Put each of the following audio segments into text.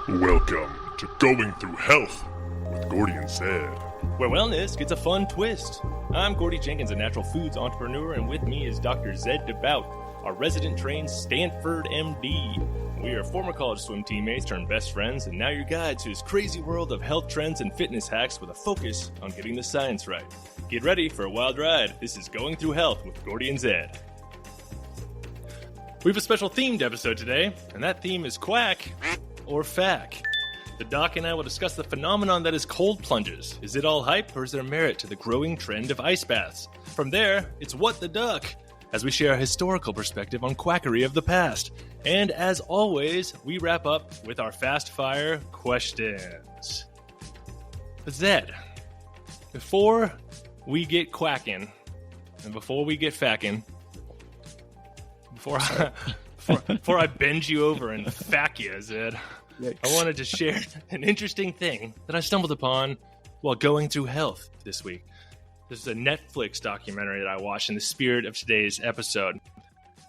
Welcome to Going Through Health with Gordy and Zed, where wellness gets a fun twist. I'm Gordy Jenkins, a natural foods entrepreneur, and with me is Dr. Zed DeBout, our resident trained Stanford MD. We are former college swim teammates turned best friends, and now your guide to this crazy world of health trends and fitness hacks with a focus on getting the science right. Get ready for a wild ride. This is Going Through Health with Gordy and Zed. We have a special themed episode today, and that theme is Quack or Fack. The doc and I will discuss the phenomenon that is cold plunges. Is it all hype, or is there merit to the growing trend of ice baths? From there, it's What the Duck, as we share a historical perspective on quackery of the past. And as always, we wrap up with our fast fire questions. Zed, before we get quacking, and before we get facking, before I bend you over and fack you, Zed, I wanted to share an interesting thing that I stumbled upon while going through health this week. This is a Netflix documentary that I watched in the spirit of today's episode.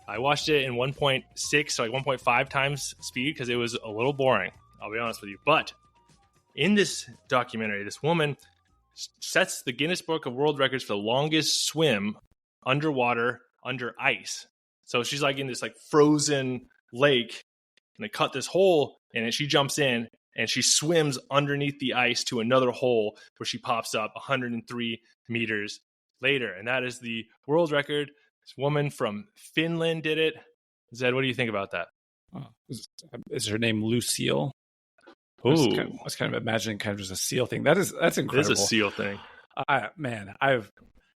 I watched it in 1.6, so like 1.5 times speed because it was a little boring, I'll be honest with you. But in this documentary, this woman sets the Guinness Book of World Records for the longest swim underwater under ice. So she's like in this like frozen lake, and they cut this hole in it. She jumps in and she swims underneath the ice to another hole where she pops up 103 meters later. And that is the world record. This woman from Finland did it. Zed, what do you think about that? Is her name Lucille? Ooh. I was kind of imagining kind of just a seal thing. That's incredible. It is a seal thing.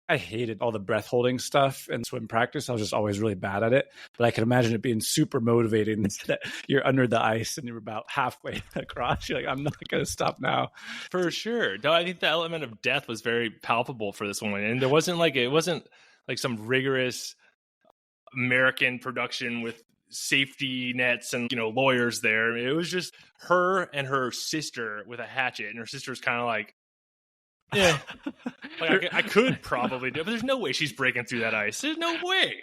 I hated all the breath holding stuff in swim practice. I was just always really bad at it. But I can imagine it being super motivating that you're under the ice and you're about halfway across. You're like, I'm not going to stop now. For sure. No, I think the element of death was very palpable for this woman. And it wasn't like some rigorous American production with safety nets and, lawyers there. It was just her and her sister with a hatchet. And her sister's kind of like, yeah, like I could probably do it, but there's no way she's breaking through that ice. There's no way.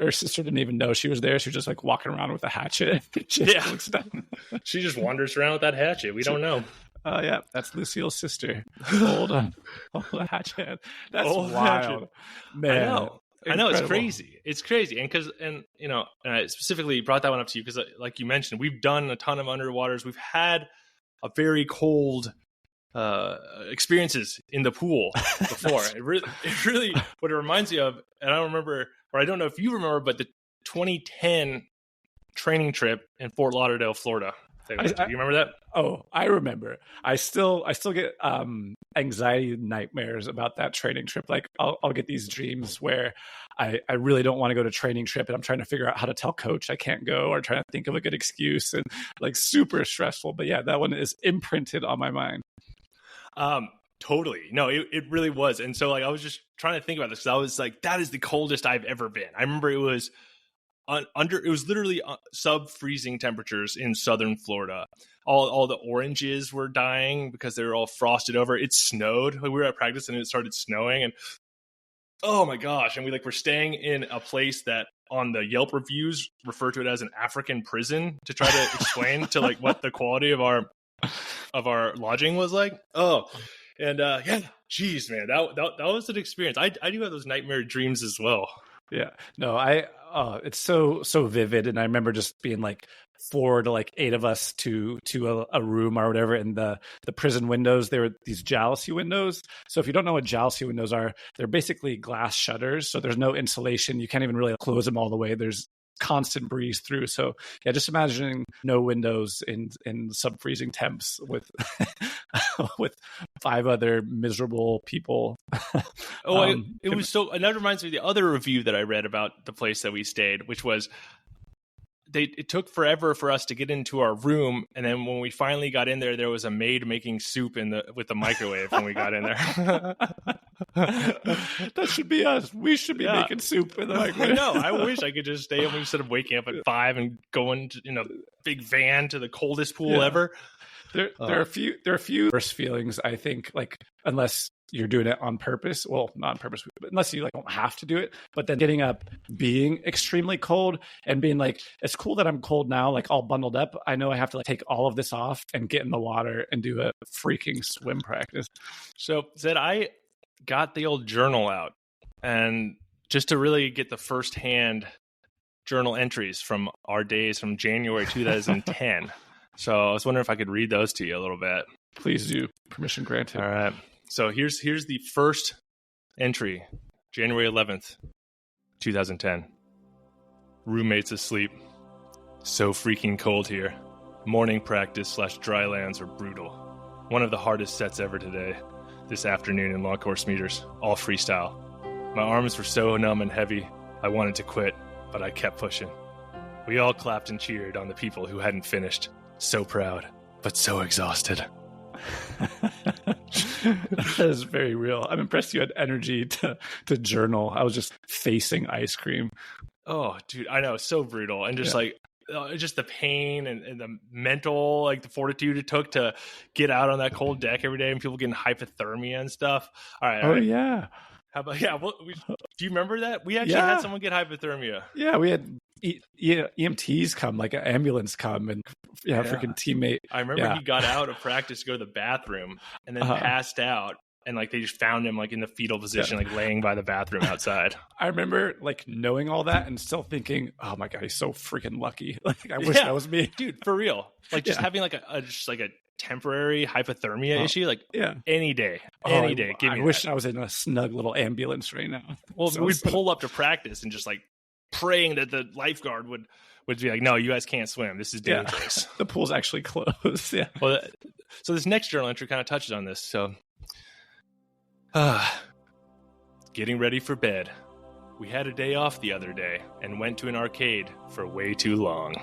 Her sister didn't even know she was there. She was just like walking around with a hatchet. She just wanders around with that hatchet. We don't know. Oh, yeah, that's Lucille's sister. Hold a hatchet. That's wild. Hatchet. Man. I know, it's crazy. It's crazy. And I specifically brought that one up to you because, like you mentioned, we've done a ton of underwaters. We've had a very cold experiences in the pool before. It really what it reminds me of, and I don't remember, or I don't know if you remember, but the 2010 training trip in Fort Lauderdale, Florida. Do you remember that? Oh, I remember. I still get anxiety nightmares about that training trip. Like I'll get these dreams where I really don't want to go to training trip and I'm trying to figure out how to tell coach I can't go or trying to think of a good excuse and like super stressful. But yeah, that one is imprinted on my mind. Totally. No, it really was. And so like, I was just trying to think about this because I was like, that is the coldest I've ever been. I remember it was it was literally sub freezing temperatures in southern Florida. All the oranges were dying because they were all frosted over. It snowed. Like, we were at practice and it started snowing, and oh my gosh. And we were staying in a place that on the Yelp reviews refer to it as an African prison to try to explain to like what the quality of our lodging was like. Oh, and yeah, geez, man, that was an experience. I do have those nightmare dreams as well. Yeah, no, it's so vivid, and I remember just being like 4 to 8 of us to a room or whatever, and the prison windows, they were these jalousie windows. So if you don't know what jalousie windows are, they're basically glass shutters, so there's no insulation. You can't even really close them all the way. There's constant breeze through. So yeah, just imagining no windows in sub-freezing temps with with 5 other miserable people. It was so, and that reminds me of the other review that I read about the place that we stayed, which was it took forever for us to get into our room, and then when we finally got in there was a maid making soup with the microwave when we got in there. That should be us. We should be making soup in the microwave. No, I wish I could just stay up instead of waking up at 5 and going in a big van to the coldest pool ever. There are a few worse feelings, I think, like unless you're doing it on purpose. Well, not on purpose, unless you like don't have to do it. But then getting up, being extremely cold and being like, it's cool that I'm cold now, like all bundled up. I know I have to like take all of this off and get in the water and do a freaking swim practice. So Zed, I got the old journal out, and just to really get the firsthand journal entries from our days from January 2010. So I was wondering if I could read those to you a little bit. Please do. Permission granted. All right. So here's the first entry, January 11th, 2010. Roommates asleep. So freaking cold here. Morning practice / dry lands are brutal. One of the hardest sets ever today. This afternoon in long course meters, all freestyle. My arms were so numb and heavy, I wanted to quit, but I kept pushing. We all clapped and cheered on the people who hadn't finished. So proud, but so exhausted. That is very real. I'm impressed you had energy to journal. I was just facing ice cream. Oh, dude, I know, so brutal. And just just the pain and the mental, like the fortitude it took to get out on that cold deck every day and people getting hypothermia and stuff. All right. Yeah. How about, do you remember that? We actually had someone get hypothermia. Yeah, we had EMTs come, like an ambulance come, and freaking teammate. I remember he got out of practice to go to the bathroom and then passed out. And like they just found him like in the fetal position, like laying by the bathroom outside. I remember like knowing all that and still thinking, oh my God, he's so freaking lucky. Like I wish that was me. Dude, for real. Like just having like a temporary hypothermia issue, like any day. Any day. Give me I wish I was in a snug little ambulance right now. Well, we'd pull up to practice and just like praying that the lifeguard would be like, no, you guys can't swim. This is dangerous. The pool's actually closed. Yeah. Well, so this next journal entry kind of touches on this. So, getting ready for bed. We had a day off the other day and went to an arcade for way too long.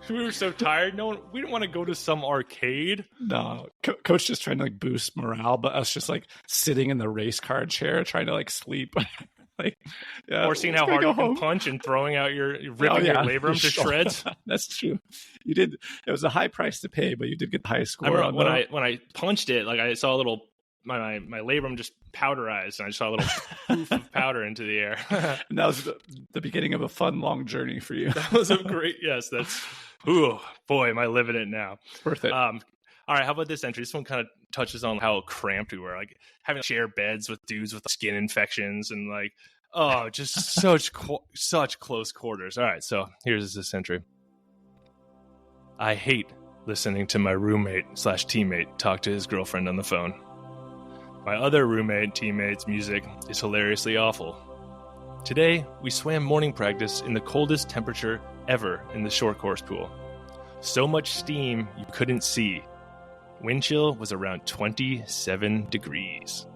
We were so tired. We didn't want to go to some arcade. No, coach just trying to like boost morale, but us just like sitting in the race car chair trying to like sleep. Or seeing how hard you can punch and throwing out your ripping your labrum to shreds. That's true. You did. It was a high price to pay, but you did get the high score. When I punched it, like I saw a little my labrum just powderized, and I saw a little poof of powder into the air. And that was the beginning of a fun long journey for you. That was a great. Yes, that's. Ooh, boy, am I living it now. Worth it. All right, how about this entry? This one kind of touches on how cramped we were, like having to share beds with dudes with skin infections and like, just such close quarters. All right, so here's this entry. I hate listening to my roommate / teammate talk to his girlfriend on the phone. My other roommate teammate's music is hilariously awful. Today, we swam morning practice in the coldest temperature ever in the short course pool. So much steam you couldn't see. Wind chill was around 27 degrees.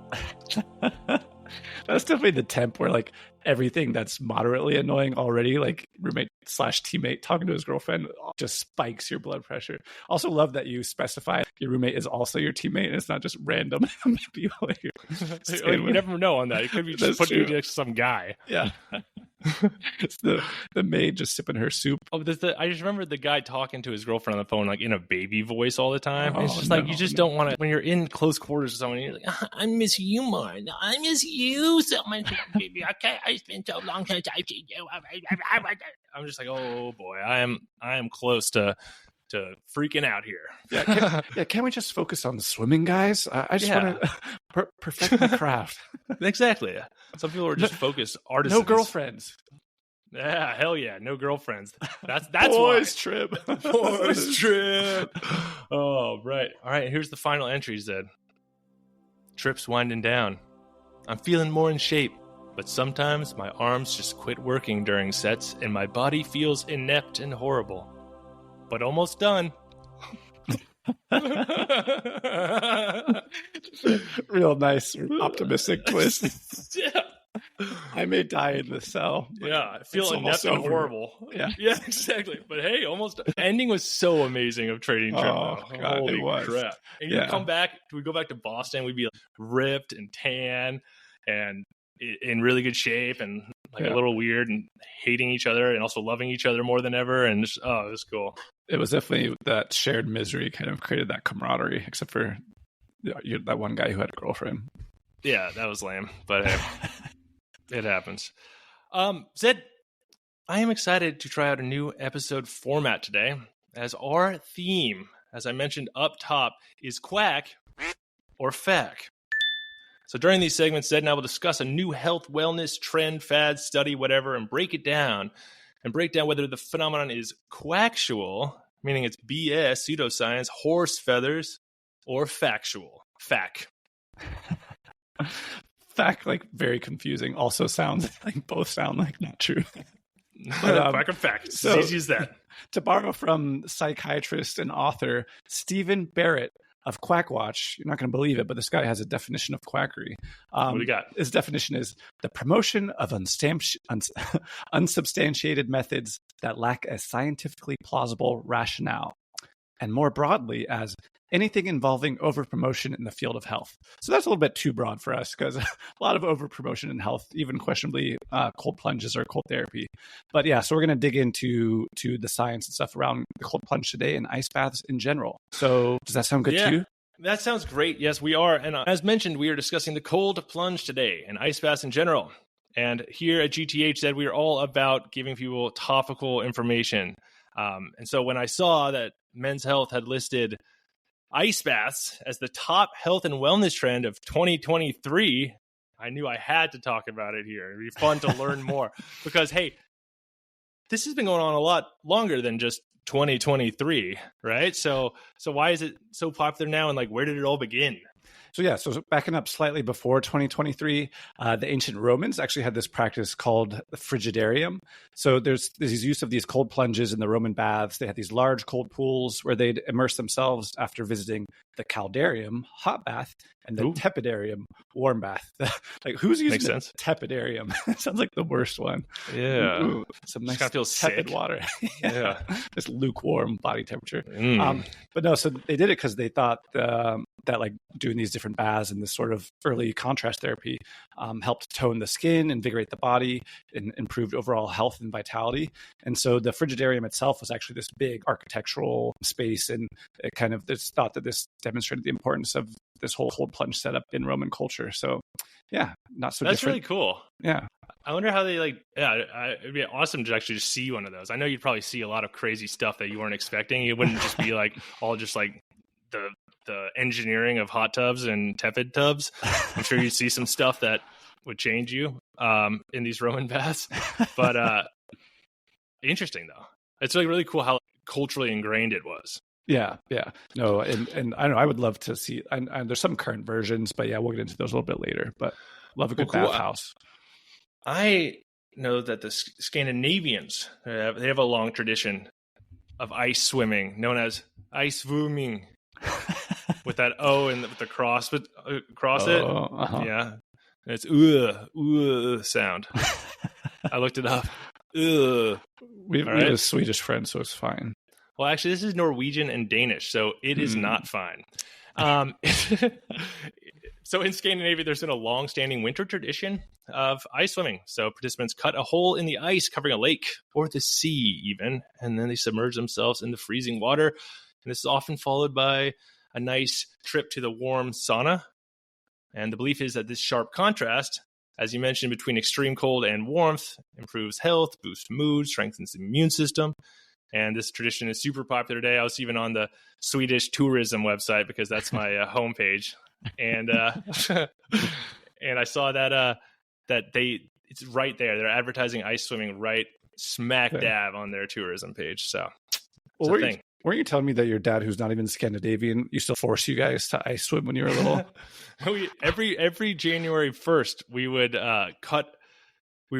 That's definitely the temp where like everything that's moderately annoying already, like roommate / teammate talking to his girlfriend, just spikes your blood pressure. Also love that you specify your roommate is also your teammate and it's not just random people. You never know on that. It could be just put you next to some guy. Yeah. It's the maid just sipping her soup. I just remember the guy talking to his girlfriend on the phone like in a baby voice all the time. It's just like you just don't want to, when you're in close quarters with someone, you're like, I miss you more. I miss you so much, baby. Okay, I spent so long since I see you. I'm just like, oh boy, I am close to freaking out here. Can we just focus on the swimming, guys? I just want to perfect the craft. Exactly. Some people are just focused artisans. No girlfriends. Yeah, hell yeah, no girlfriends. That's boys trip. Boys trip. Oh, right. All right, here's the final entry, Zed. Trip's winding down. I'm feeling more in shape, but sometimes my arms just quit working during sets and my body feels inept and horrible. But almost done. Real nice, optimistic twist. Yeah. I may die in the cell. Yeah, I feel inept and horrible. Yeah, exactly. But hey, almost ending was so amazing of trading trip. Oh, God, holy it was. crap! And you come back. We go back to Boston. We'd be ripped and tan and in really good shape and like a little weird and hating each other and also loving each other more than ever. And just, it was cool. It was definitely that shared misery kind of created that camaraderie, except for you're that one guy who had a girlfriend. Yeah, that was lame, but hey, it happens. Zed, I am excited to try out a new episode format today, as our theme, as I mentioned up top, is Quack or Fack. So during these segments, Zed and I will discuss a new health, wellness, trend, fad, study, whatever, and break it down. And break down whether the phenomenon is quactual, meaning it's BS, pseudoscience, horse feathers, or factual, fact. Fact, like very confusing. Also sounds like both sound like not true. But, Quack or fact. It's so, as easy as that. To borrow from psychiatrist and author Stephen Barrett of Quack Watch, you're not going to believe it, but this guy has a definition of quackery. What do you got? His definition is the promotion of unsubstantiated methods that lack a scientifically plausible rationale, and more broadly as anything involving overpromotion in the field of health. So that's a little bit too broad for us because a lot of overpromotion in health, even questionably cold plunges or cold therapy. But yeah, so we're going to dig into the science and stuff around the cold plunge today and ice baths in general. So does that sound good to you? That sounds great. Yes, we are. And as mentioned, we are discussing the cold plunge today and ice baths in general. And here at GTH said we are all about giving people topical information. And so when I saw that Men's Health had listed ice baths as the top health and wellness trend of 2023, I knew I had to talk about it here. It'd be fun to learn more because, hey, this has been going on a lot longer than just 2023, right? So why is it so popular now? And like, where did it all begin? So backing up slightly before 2023, the ancient Romans actually had this practice called the frigidarium. So there's use of these cold plunges in the Roman baths. They had these large cold pools where they'd immerse themselves after visiting the caldarium, hot bath, and the tepidarium, warm bath. Like, who's using the tepidarium? It sounds like the worst one. Yeah. Ooh, some nice tepid water. Yeah. Just lukewarm body temperature. But no, so they did it because they thought that like doing these different baths and this sort of early contrast therapy helped tone the skin, invigorate the body, and improved overall health and vitality. And so the frigidarium itself was actually this big architectural space, and it kind of it's thought that this demonstrated the importance of this whole cold plunge setup in Roman culture. So yeah, not so That's different. Really cool. Yeah. I wonder how they it'd be awesome to actually just see one of those. I know you'd probably see a lot of crazy stuff that you weren't expecting. It wouldn't just be like all just like the engineering of hot tubs and tepid tubs. I'm sure you'd see some stuff that would change you in these Roman baths. But interesting though. It's like really cool how culturally ingrained it was. Yeah. No, and I don't know, I would love to see, and there's some current versions, but yeah, we'll get into those a little bit later. But love a good bathhouse. I know that the Scandinavians, they have a long tradition of ice swimming, known as ice swimming, with that O and with the cross across it. Yeah, and it's sound. I looked it up. We have a Swedish friend, so it's fine. Well, actually, this is Norwegian and Danish, so it is not fine. So in Scandinavia, there's been a long-standing winter tradition of ice swimming. So participants cut a hole in the ice covering a lake or the sea even, and then they submerge themselves in the freezing water. And this is often followed by a nice trip to the warm sauna. And the belief is that this sharp contrast, as you mentioned, between extreme cold and warmth improves health, boosts mood, strengthens the immune system. And this tradition is super popular today. I was even on the Swedish tourism website because that's my homepage. And and I saw that it's right there. They're advertising ice swimming right smack dab on their tourism page. So it's a thing. Weren't you telling me that your dad, who's not even Scandinavian, used to force you guys to ice swim when you were little? Every January 1st, we would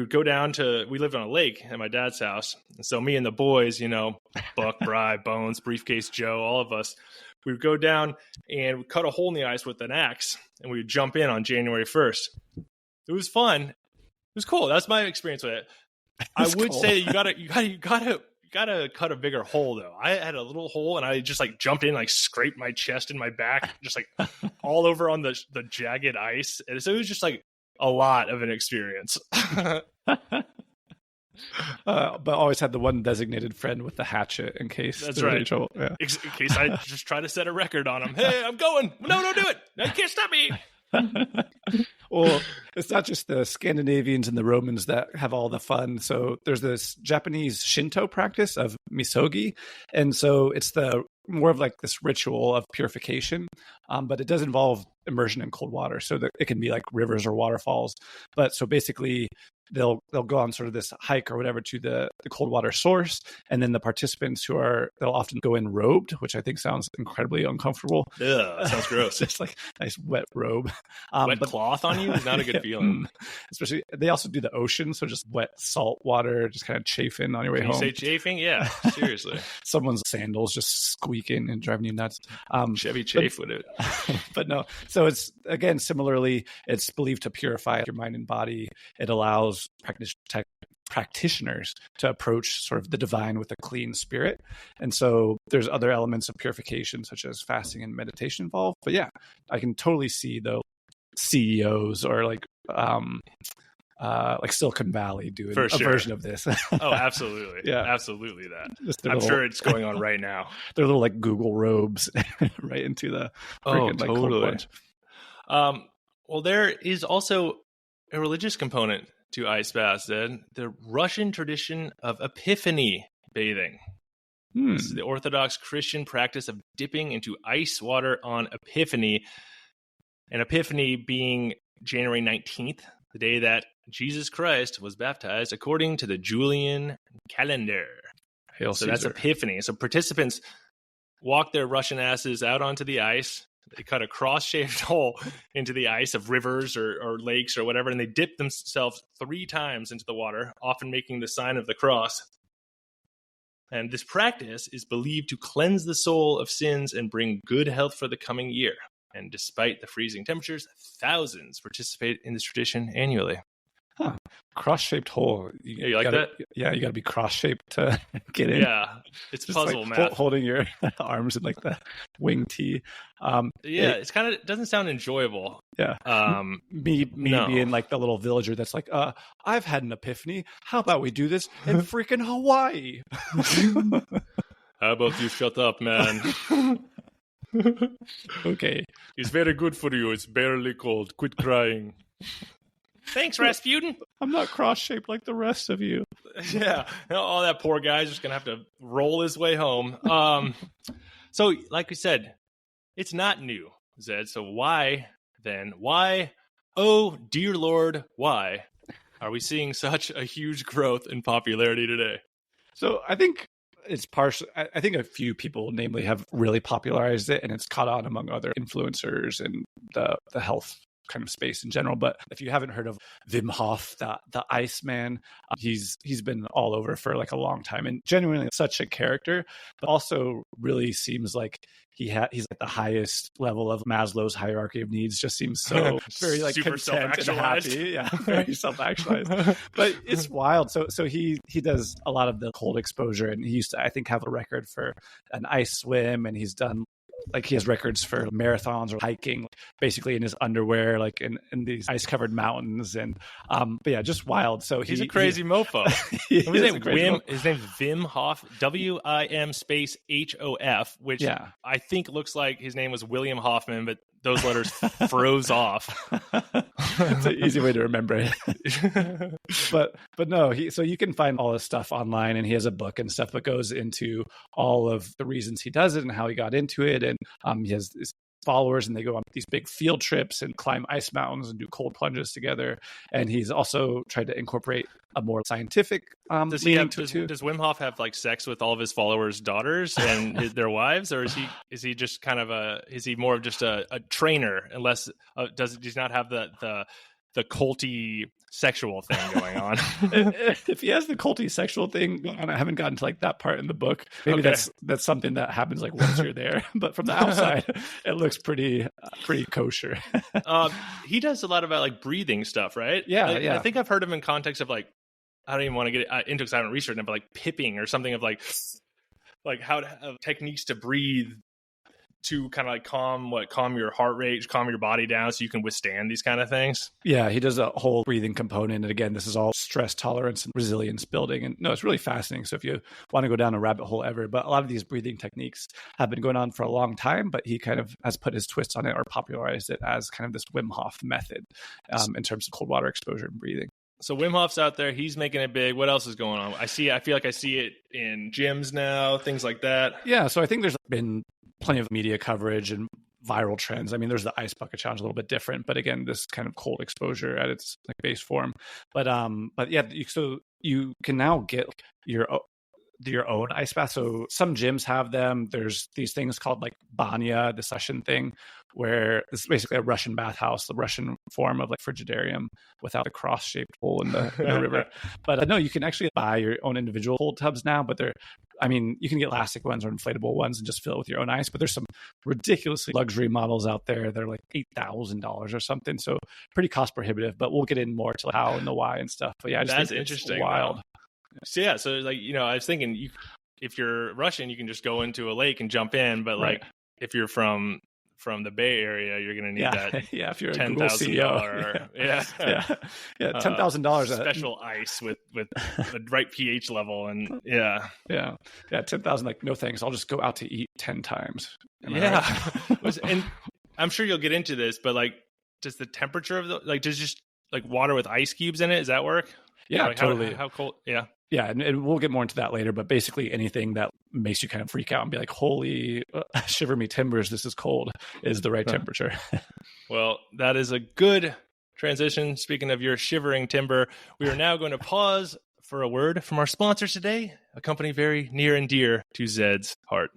go down to, we lived on a lake at my dad's house. And so me and the boys, Buck, Bri, Bones, Briefcase Joe, all of us, we would go down and we'd cut a hole in the ice with an axe and we would jump in on January 1st. It was fun. It was cool. That's my experience with it. I would say you gotta cut a bigger hole though. I had a little hole and I just like jumped in, like scraped my chest and my back, just like all over on the jagged ice. And so it was just like a lot of an experience. But always had the one designated friend with the hatchet in case. That's right. Trouble. Yeah. In case I just try to set a record on him. Hey, I'm going. No, don't do it. No, you can't stop me. Well, it's not just the Scandinavians and the Romans that have all the fun. So there's this Japanese Shinto practice of misogi. And so it's the more of like this ritual of purification, but it does involve immersion in cold water. So that it can be like rivers or waterfalls. But so basically they'll go on sort of this hike or whatever to the cold water source. And then the participants they'll often go in robed, which I think sounds incredibly uncomfortable. Yeah, that sounds gross. Just like nice wet robe. Wet cloth on you is not a good feeling. Especially, they also do the ocean. So just wet salt water, just kind of chafing on your way home. You say chafing? Yeah, seriously. Someone's sandals just squeaking and driving you nuts. Chevy chafe with it. But no. So it's, again, similarly, it's believed to purify your mind and body. It allows practitioners to approach sort of the divine with a clean spirit. And so there's other elements of purification, such as fasting and meditation involved. But yeah, I can totally see though CEOs or like Silicon Valley doing a version of this. Oh, absolutely. Yeah, absolutely that. I'm sure it's going on right now. They're little like Google robes right into the freaking, like, totally. Well, there is also a religious component to ice baths, Zed. The Russian tradition of Epiphany bathing. This is the Orthodox Christian practice of dipping into ice water on Epiphany, and Epiphany being January 19th, the day that Jesus Christ was baptized according to the Julian calendar. Hail so Caesar. That's Epiphany. So participants walk their Russian asses out onto the ice. They cut a cross-shaped hole into the ice of rivers or lakes or whatever, and they dip themselves 3 times into the water, often making the sign of the cross. And this practice is believed to cleanse the soul of sins and bring good health for the coming year. And despite the freezing temperatures, thousands participate in this tradition annually. Huh. Cross-shaped hole. You like that? Yeah, you got to be cross-shaped to get in. Yeah, it's just puzzle like math. Holding your arms in like the wing T. It's kind of doesn't sound enjoyable. Yeah. Me being like the little villager that's like, I've had an epiphany. How about we do this in freaking Hawaii? How about you shut up, man? Okay. It's very good for you. It's barely cold. Quit crying. Thanks, Rasputin. I'm not cross-shaped like the rest of you. Yeah. Oh, that poor guy's just going to have to roll his way home. So, like we said, it's not new, Zed. So why, oh, dear Lord, why are we seeing such a huge growth in popularity today? So I think it's partial. I think a few people, namely, have really popularized it, and it's caught on among other influencers in the health kind of space in general. But if you haven't heard of Wim Hof, the Iceman, he's been all over for like a long time, and genuinely such a character, but also really seems like he's at the highest level of Maslow's hierarchy of needs. Just seems so very like super content and happy. Yeah, very self-actualized. But it's wild. So he does a lot of the cold exposure, and he used to, I think, have a record for an ice swim, and he's done, like, he has records for marathons or hiking, basically in his underwear, like in these ice covered mountains. And but yeah, just wild. So he's a crazy mofo. His name's Wim Hof, WIM space HOF, which I think looks like his name was William Hoffman, but those letters froze off. It's an easy way to remember it. but no, so you can find all his stuff online, and he has a book and stuff that goes into all of the reasons he does it and how he got into it. And he has his followers, and they go on these big field trips and climb ice mountains and do cold plunges together. And he's also tried to incorporate a more scientific does Wim Hof have like sex with all of his followers' daughters and their wives, or is he just kind of is he more of just a trainer, unless does he not have the culty sexual thing going on? If he has the culty sexual thing going on, I haven't gotten to like that part in the book. Maybe that's something that happens like once you're there. But from the outside, it looks pretty kosher. He does a lot about like breathing stuff, right? Yeah, I think I've heard him in context of like, I don't even want to get into it because I haven't researched it, but like pipping or something of like how to have techniques to breathe to kind of like calm your heart rate, calm your body down so you can withstand these kind of things? Yeah, he does a whole breathing component. And again, this is all stress tolerance and resilience building. And no, it's really fascinating. So if you want to go down a rabbit hole ever, but a lot of these breathing techniques have been going on for a long time, but he kind of has put his twist on it or popularized it as kind of this Wim Hof method in terms of cold water exposure and breathing. So Wim Hof's out there. He's making it big. What else is going on? I feel like I see it in gyms now, things like that. Yeah. So I think there's been plenty of media coverage and viral trends. I mean, there's the ice bucket challenge, a little bit different, but again, this kind of cold exposure at its like base form. But yeah, so you can now get your own ice bath. So some gyms have them. There's these things called like banya, the session thing, where it's basically a Russian bathhouse, the Russian form of like frigidarium without a cross-shaped hole in the river. But no, you can actually buy your own individual cold tubs now, but you can get elastic ones or inflatable ones and just fill it with your own ice. But there's some ridiculously luxury models out there. They're like $8,000 or something. So pretty cost prohibitive, but we'll get in more to how and the why and stuff. But yeah, I just that's think interesting. It's wild. So yeah, so like, I was thinking if you're Russian, you can just go into a lake and jump in. But like if you're from the Bay Area, you're going to need that. Yeah, if you're a $10,000. Yeah, $10,000 special ice with the right pH level, and yeah, 10,000. Like, no thanks. I'll just go out to eat 10 times. Right? And I'm sure you'll get into this, but like, does the temperature of does just like water with ice cubes in it? Does that work? Yeah, like totally. How cold? Yeah. Yeah, and we'll get more into that later, but basically anything that makes you kind of freak out and be like, holy, shiver me timbers, this is cold, is the right temperature. Well, that is a good transition. Speaking of your shivering timber, we are now going to pause for a word from our sponsors today, a company very near and dear to Zed's heart.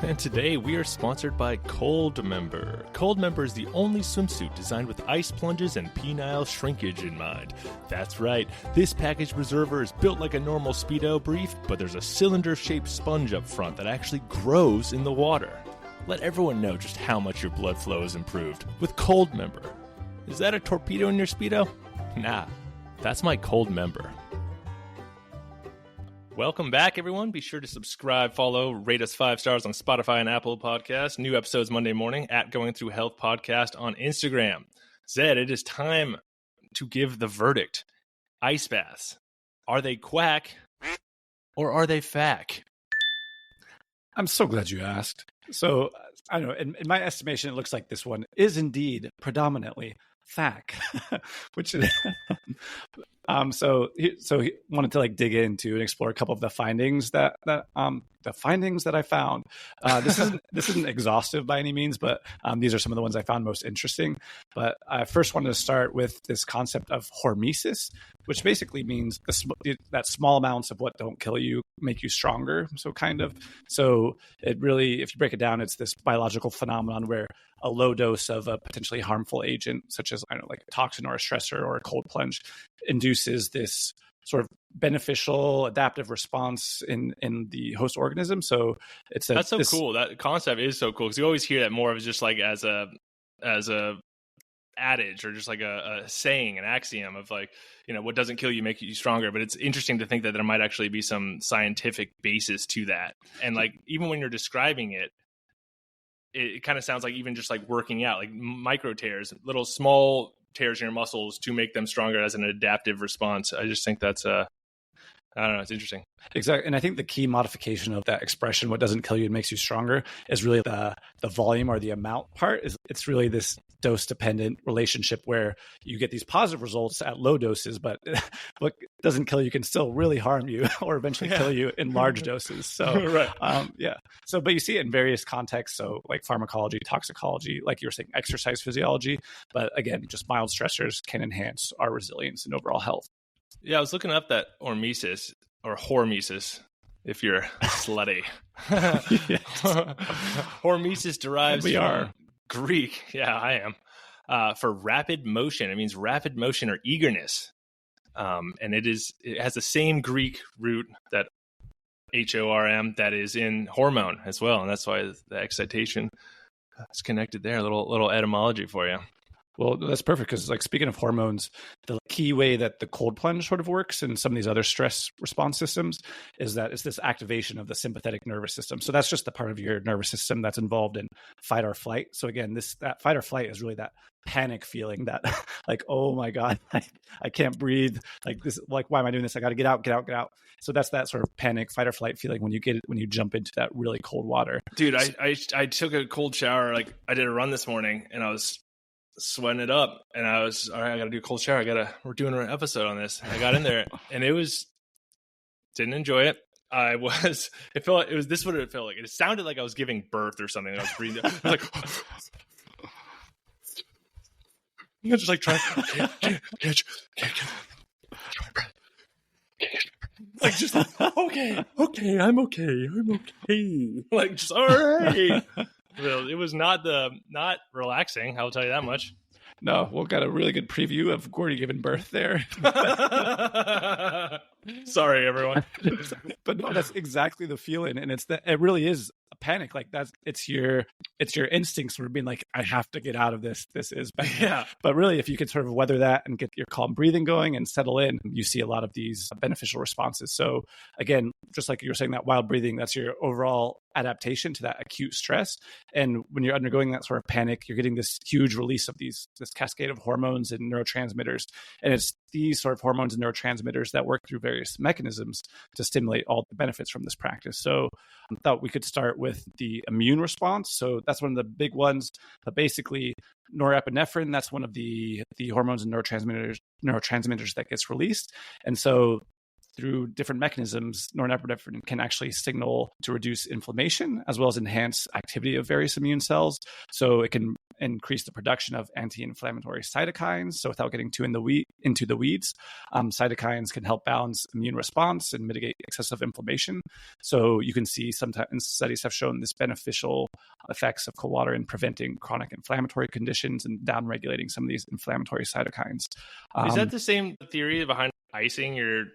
And today we are sponsored by Cold Member. Cold Member is the only swimsuit designed with ice plunges and penile shrinkage in mind. That's right, this package preserver is built like a normal Speedo brief, but there's a cylinder-shaped sponge up front that actually grows in the water. Let everyone know just how much your blood flow is improved with Cold Member. Is that a torpedo in your Speedo? Nah, that's my Cold Member. Welcome back, everyone. Be sure to subscribe, follow, rate us 5 stars on Spotify and Apple Podcasts. New episodes Monday morning at Going Through Health Podcast on Instagram. Zed, it is time to give the verdict. Ice baths. Are they quack or are they fack? I'm so glad you asked. So, I don't know, in my estimation, it looks like this one is indeed predominantly fack, which is... So he wanted to like dig into and explore a couple of the findings that I found. This isn't exhaustive by any means, but these are some of the ones I found most interesting. But I first wanted to start with this concept of hormesis, which basically means that small amounts of what don't kill you make you stronger. So it really, if you break it down, it's this biological phenomenon where a low dose of a potentially harmful agent, such as like a toxin or a stressor or a cold plunge, induces this sort of beneficial adaptive response in the host organism. So that's so cool. That concept is so cool because you always hear that more of just like as a adage or just like a saying, an axiom of like, what doesn't kill you make you stronger. But it's interesting to think that there might actually be some scientific basis to that. And like even when you're describing it, it kind of sounds like even just like working out, like micro tears, little small tears in your muscles to make them stronger as an adaptive response. I just think that's I don't know, it's interesting. Exactly. And I think the key modification of that expression, what doesn't kill you, it makes you stronger, is really the volume or the amount part. It's really this dose-dependent relationship where you get these positive results at low doses, but what doesn't kill you can still really harm you or eventually kill you in large doses. So, right. So, but you see it in various contexts. So like pharmacology, toxicology, like you were saying, exercise physiology. But again, just mild stressors can enhance our resilience and overall health. Yeah, I was looking up that hormesis or hormesis, if you're slutty. Hormesis derives from Greek. Yeah, I am. For rapid motion. It means rapid motion or eagerness. And it has the same Greek root that HORM that is in hormone as well. And that's why the excitation is connected there. A little etymology for you. Well, that's perfect because, like, speaking of hormones, the key way that the cold plunge sort of works in some of these other stress response systems is that it's this activation of the sympathetic nervous system. So that's just the part of your nervous system that's involved in fight or flight. So again, that fight or flight is really that panic feeling that, like, oh my God, I can't breathe. Like this, like, why am I doing this? I got to get out, get out, get out. So that's that sort of panic, fight or flight feeling when you jump into that really cold water. Dude, I took a cold shower. Like, I did a run this morning and I was sweating it up, and I was, all right, I gotta do a cold shower. We're doing an episode on this. I got in there and didn't enjoy it. It was this what it felt like. It sounded like I was giving birth or something. I was breathing. I was like, I'm just like trying catch my breath. Like, just okay, I'm okay. Like, just all right. It was not relaxing, I'll tell you that much. No, we've got a really good preview of Gordy giving birth there. Sorry, everyone. But no, that's exactly the feeling, and it really is a panic. Like it's your instincts sort of being like, I have to get out of this. This is bad. Yeah. But really, if you could sort of weather that and get your calm breathing going and settle in, you see a lot of these beneficial responses. So again, just like you were saying, that wild breathing, that's your overall adaptation to that acute stress. And when you're undergoing that sort of panic, you're getting this huge release of this cascade of hormones and neurotransmitters. And it's these sort of hormones and neurotransmitters that work through various mechanisms to stimulate all the benefits from this practice. So I thought we could start with the immune response. So that's one of the big ones. But basically, norepinephrine, that's one of the hormones and neurotransmitters that gets released. And so through different mechanisms, norepinephrine can actually signal to reduce inflammation as well as enhance activity of various immune cells. So it can increase the production of anti-inflammatory cytokines. So without getting too into the weeds, cytokines can help balance immune response and mitigate excessive inflammation. So you can see sometimes studies have shown this beneficial effects of cold water in preventing chronic inflammatory conditions and downregulating some of these inflammatory cytokines. Is that the same theory behind icing your...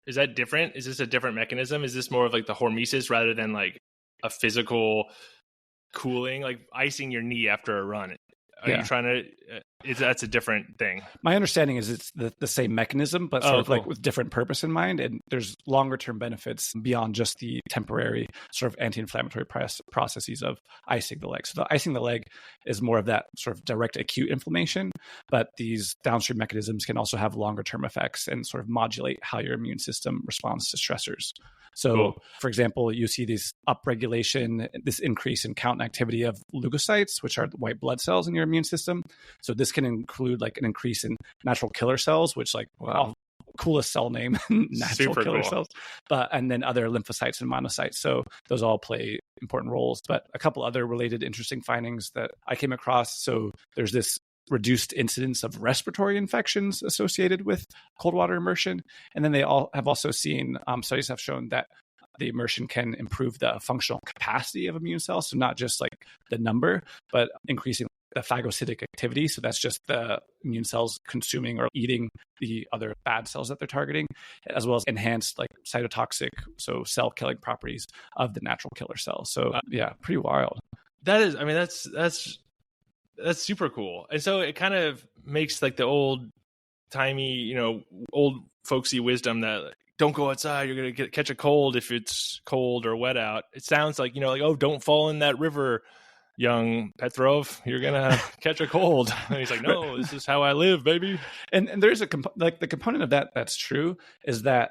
Is that different? Is this a different mechanism? Is this more of like the hormesis rather than like a physical cooling, like icing your knee after a run? Are you trying to... that's a different thing. My understanding is it's the same mechanism, but sort of like with different purpose in mind. And there's longer term benefits beyond just the temporary sort of anti-inflammatory processes of icing the leg. So the icing the leg is more of that sort of direct acute inflammation, but these downstream mechanisms can also have longer term effects and sort of modulate how your immune system responds to stressors. So, for example, you see this upregulation, this increase in count and activity of leukocytes, which are the white blood cells in your immune system. So this can include like an increase in natural killer cells, which coolest cell name, natural Super killer cool. cells, and then other lymphocytes and monocytes. So those all play important roles. But a couple other related interesting findings that I came across. So there's this reduced incidence of respiratory infections associated with cold water immersion. And then they all have also seen, studies have shown that the immersion can improve the functional capacity of immune cells. So not just like the number, but increasing the phagocytic activity. So that's just the immune cells consuming or eating the other bad cells that they're targeting, as well as enhanced like cytotoxic, so cell killing properties of the natural killer cells. So pretty wild. That is, I mean, that's super cool. And so it kind of makes like the old timey, old folksy wisdom that don't go outside, you're going to catch a cold if it's cold or wet out. It sounds like, oh, don't fall in that river, young Petrov, you're going to catch a cold. And he's like, no, this is how I live, baby. And there's the component of that that's true is that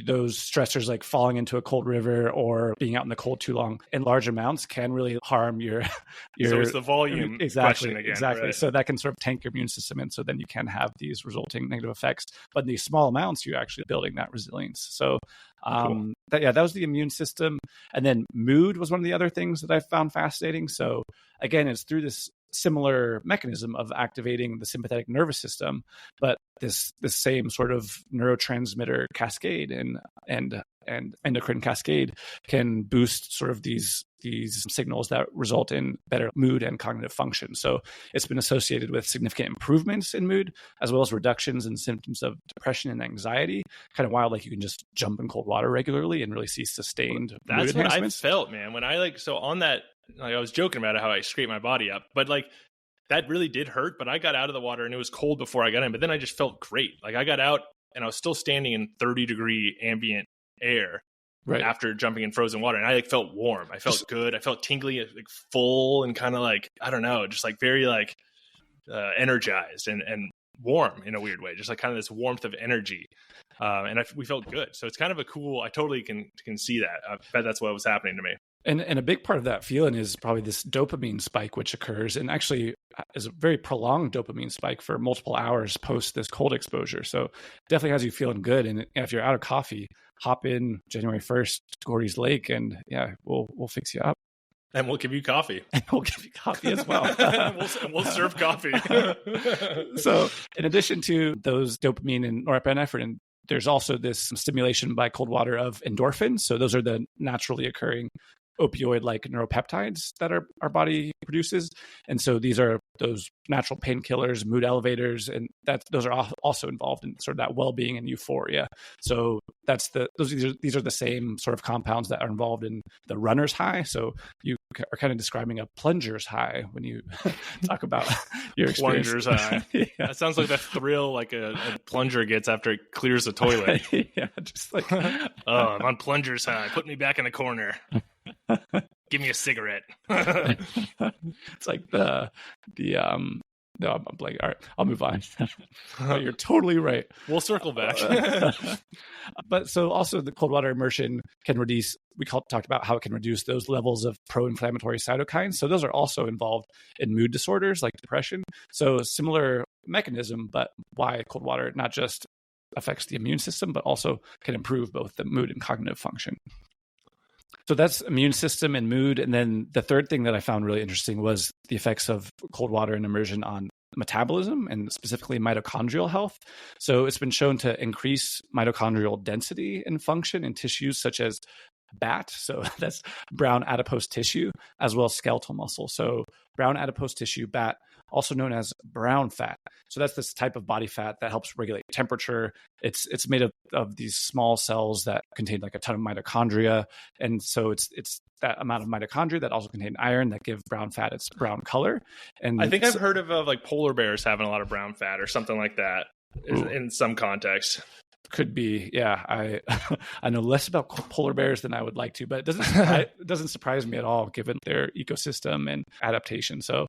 those stressors like falling into a cold river or being out in the cold too long in large amounts can really harm your so it's the volume question again. Exactly. Right? So that can sort of tank your immune system, and so then you can have these resulting negative effects. But in these small amounts, you're actually building that resilience. So cool. that was the immune system. And then mood was one of the other things that I found fascinating. So again, it's through this similar mechanism of activating the sympathetic nervous system, but this same sort of neurotransmitter cascade and endocrine cascade can boost sort of these signals that result in better mood and cognitive function. So it's been associated with significant improvements in mood, as well as reductions in symptoms of depression and anxiety. Kind of wild, like you can just jump in cold water regularly and really see sustained mood That's what I enhancements. felt, man. When I on that, I was joking about how I scrape my body up, but like that really did hurt, but I got out of the water and it was cold before I got in, but then I just felt great. Like I got out and I was still standing in 30-degree ambient air after jumping in frozen water. And I like felt warm. I felt good. I felt tingly, like full and kind of like, I don't know, just like very like energized and warm in a weird way, just like kind of this warmth of energy. And we felt good. So it's kind of a cool, I totally can see that. I bet that's what was happening to me. And a big part of that feeling is probably this dopamine spike, which occurs and actually is a very prolonged dopamine spike for multiple hours post this cold exposure. So definitely has you feeling good. And if you're out of coffee, hop in January 1st, Gordy's Lake, and we'll fix you up. And we'll give you coffee. And we'll give you coffee as well. we'll serve coffee. So in addition to those dopamine and norepinephrine, there's also this stimulation by cold water of endorphins. So those are the naturally occurring opioid-like neuropeptides that our body produces. And so these are those natural painkillers, mood elevators, and those are also involved in sort of that well-being and euphoria. So these are the same sort of compounds that are involved in the runner's high. So you are kind of describing a plunger's high when you talk about your experience. Plunger's high. Yeah. That sounds like the thrill like a plunger gets after it clears the toilet. Yeah, just like I'm on plunger's high. Put me back in the corner. Give me a cigarette. It's like no, I'm blank. All right, I'll move on. You're totally right. We'll circle back. But so also the cold water immersion can reduce, talked about how it can reduce those levels of pro-inflammatory cytokines. So those are also involved in mood disorders like depression. So a similar mechanism, but why cold water not just affects the immune system, but also can improve both the mood and cognitive function. So that's immune system and mood. And then the third thing that I found really interesting was the effects of cold water and immersion on metabolism and specifically mitochondrial health. So it's been shown to increase mitochondrial density and function in tissues such as BAT, so that's brown adipose tissue, as well as skeletal muscle. So brown adipose tissue, BAT, also known as brown fat. So that's this type of body fat that helps regulate temperature. It's made of these small cells that contain like a ton of mitochondria. And so it's that amount of mitochondria that also contain iron that give brown fat its brown color. And I think I've heard of like polar bears having a lot of brown fat or something like that in some context. Could be, yeah. I know less about polar bears than I would like to, but it doesn't surprise me at all given their ecosystem and adaptation. So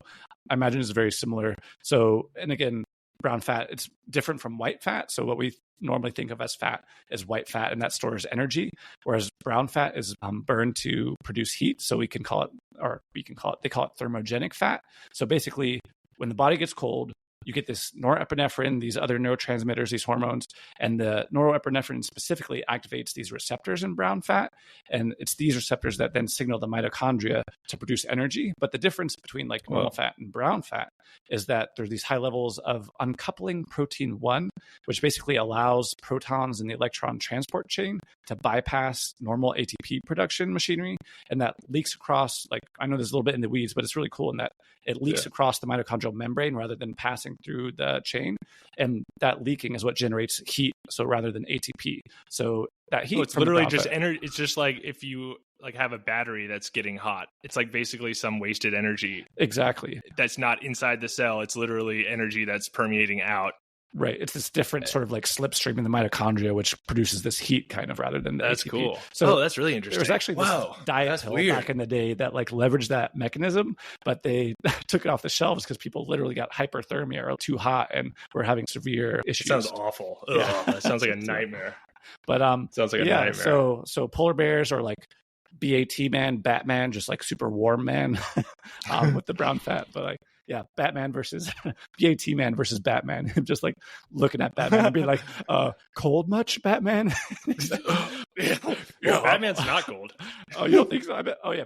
I imagine it's very similar. So, and again, brown fat, it's different from white fat. So what we normally think of as fat is white fat, and that stores energy, whereas brown fat is burned to produce heat. So they call it thermogenic fat. So basically, when the body gets cold, you get this norepinephrine, these other neurotransmitters, these hormones, and the norepinephrine specifically activates these receptors in brown fat. And it's these receptors that then signal the mitochondria to produce energy. But the difference between like normal fat and brown fat is that there's these high levels of uncoupling protein 1, which basically allows protons in the electron transport chain to bypass normal ATP production machinery. And that leaks across, like, I know there's a little bit in the weeds, but it's really cool in that it leaks across the mitochondrial membrane rather than passing through the chain. And that leaking is what generates heat. So rather than ATP. So that heat, it's literally just energy. It's just like if you like have a battery that's getting hot, it's like basically some wasted energy. Exactly. That's not inside the cell. It's literally energy that's permeating out. Right. It's this different sort of like slipstream in the mitochondria, which produces this heat kind of rather than the That's ATP. cool. So that's really interesting. There was actually this diet pill back in the day that like leveraged that mechanism, but they took it off the shelves because people literally got hyperthermia or too hot and were having severe issues. It sounds awful. Yeah. That sounds like a nightmare. But sounds like a nightmare. So polar bears are like BAT man, Batman, just like super warm man with the brown fat. But like, yeah, Batman versus BAT man versus Batman. Just like looking at Batman and being like, cold much, Batman? yeah, Batman's not cold. Oh, you don't think so?